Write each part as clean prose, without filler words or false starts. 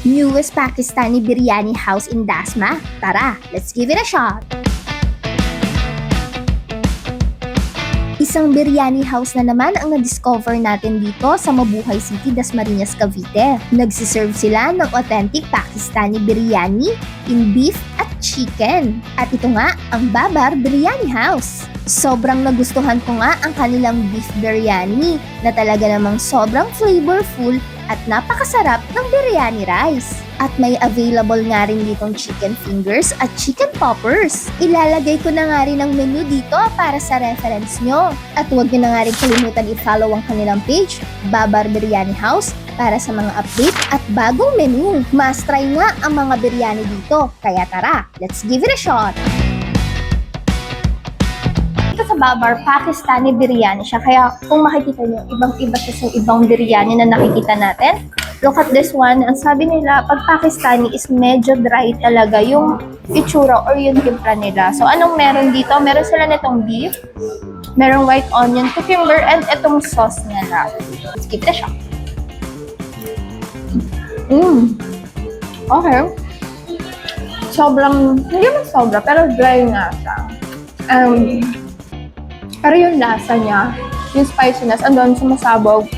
Newest Pakistani biryani house in Dasma. Tara, let's give it a shot! Isang biryani house na naman ang na-discover natin dito sa Mabuhay City, Dasmariñas, Cavite. Nagsiserve sila ng authentic Pakistani biryani in beef at chicken. At ito nga ang Babar Biryani House. Sobrang nagustuhan ko nga ang kanilang beef biryani na talaga namang sobrang flavorful at napakasarap ng biryani rice. At may available nga rin ditong chicken fingers at chicken poppers. Ilalagay ko na nga rin ang menu dito para sa reference nyo. At huwag nyo na nga rin kalimutan i-follow ang kanilang page, Babar Biryani House, para sa mga update at bagong menu. Must try nga ang mga biryani dito. Kaya tara, let's give it a shot! Sa Babar, Pakistani biryani siya. Kaya kung makikita nyo, ibang-iba siya sa ibang biryani na nakikita natin. Look at this one. Ang sabi nila, pag Pakistani is medyo dry talaga yung itsura or yung timpla nila. So, anong meron dito? Meron sila nitong beef, merong white onion, cucumber, and itong sauce nila. Let's give it a shot. Okay. Sobrang, hindi man sobra, pero dry nga siya. Pero yung lasa niya, yung spiciness, andun sumasabog.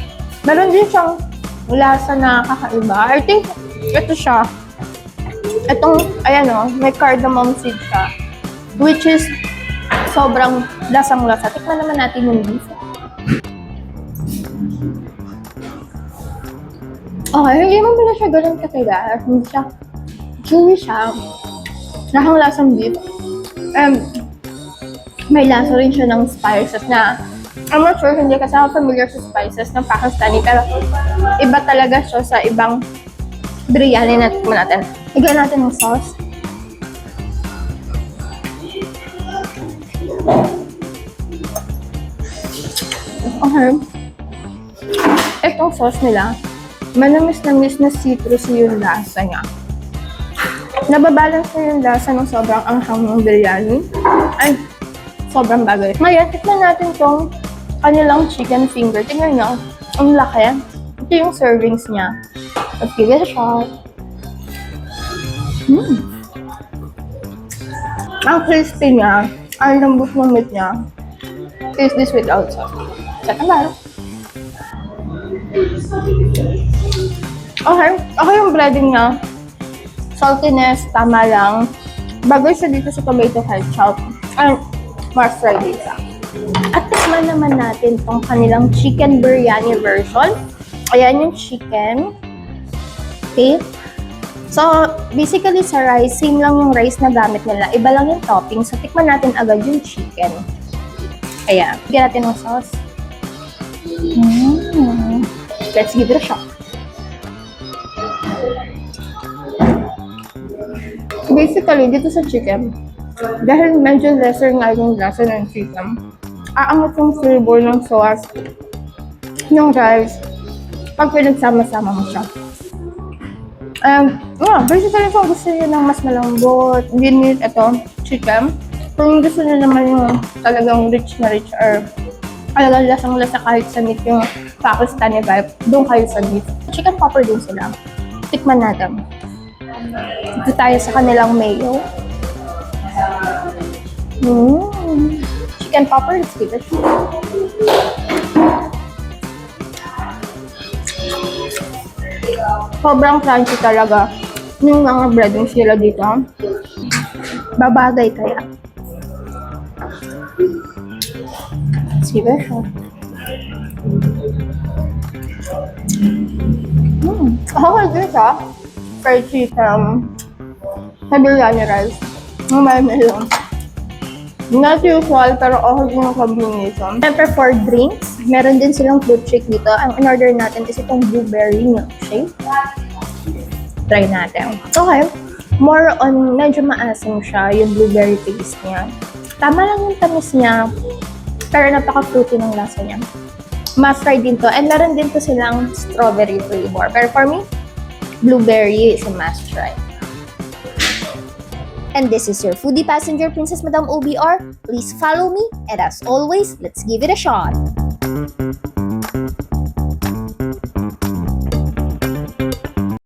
Meron din siyang lasa na kakaiba. I think, ito siya. Itong, ayan o, may cardamom seed siya. Which is, sobrang lasang-lasa. Tikman naman natin yung beef. Okay, hindi mo pala siya ganun katigas. Hindi siya, chewy siya. Lasang-lasang beef. May lasa rin siya ng spices na I'm not sure, hindi kasi ako familiar sa spices ng Pakistani, pero iba talaga siya sa ibang biryani na tikman natin. Igyan natin ng sauce. Okay. Itong sauce nila, manamis-namis na citrusy yung lasa niya. Nababalance na yung lasa ng sobrang anghang ng biryani. Ay, sobrang bagay. Ngayon, tikman natin tong kanilang chicken finger. Tingnan nyo, ang laki. Ito yung servings niya. Let's give it a shot. Ang crispy niya, ang lambot ng meat niya. Taste this without sauce. Second bite. Okay yung breading niya. Saltiness, tama lang. Bagay siya dito sa tomato ketchup. Must try dito. At tikman naman natin tong kanilang chicken biryani version. Ayan yung chicken. Okay. So, basically sa rice, same lang yung rice na gamit nila. Iba lang yung topping. So, tikman natin agad yung chicken. Ayan. Bigyan natin ng sauce. Let's give it a shot. Basically, dito sa chicken, dahil medyo lesser nga yung lasa ng chicken, aangat yung flavor ng sauce, yung rice, pag pinagsama-sama mo siya. Basically, kung gusto nyo ng mas malambot, ginit, ito, chicken. Kung gusto nyo naman yung talagang rich na rich or talagang lasang-lasa kahit sa meat yung Pakistani vibe, doon kayo sa beef. Chicken popper din sila. Tikman natin. Dito tayo sa kanilang mayo. Chicken popper, let's give it. Sobrang crunchy talaga. Yung mga breadings sila dito. Babagay kaya. Let's give it. Okay, good ha. Fried chicken. Sa biryani rice. May melon. Not usual, pero okay yung combination. Siyempre for drinks, meron din silang fruit shake dito. Ang in-order natin is itong blueberry milkshake. Try natin. Okay. More on, medyo maasim siya, yung blueberry taste niya. Tama lang yung tamis niya, pero napaka-fruity ng lasa niya. Must try din to. And meron din to silang strawberry flavor. Pero for me, blueberry is a must try. And this is your foodie passenger, Princess Madam OBR. Please follow me, and as always, let's give it a shot.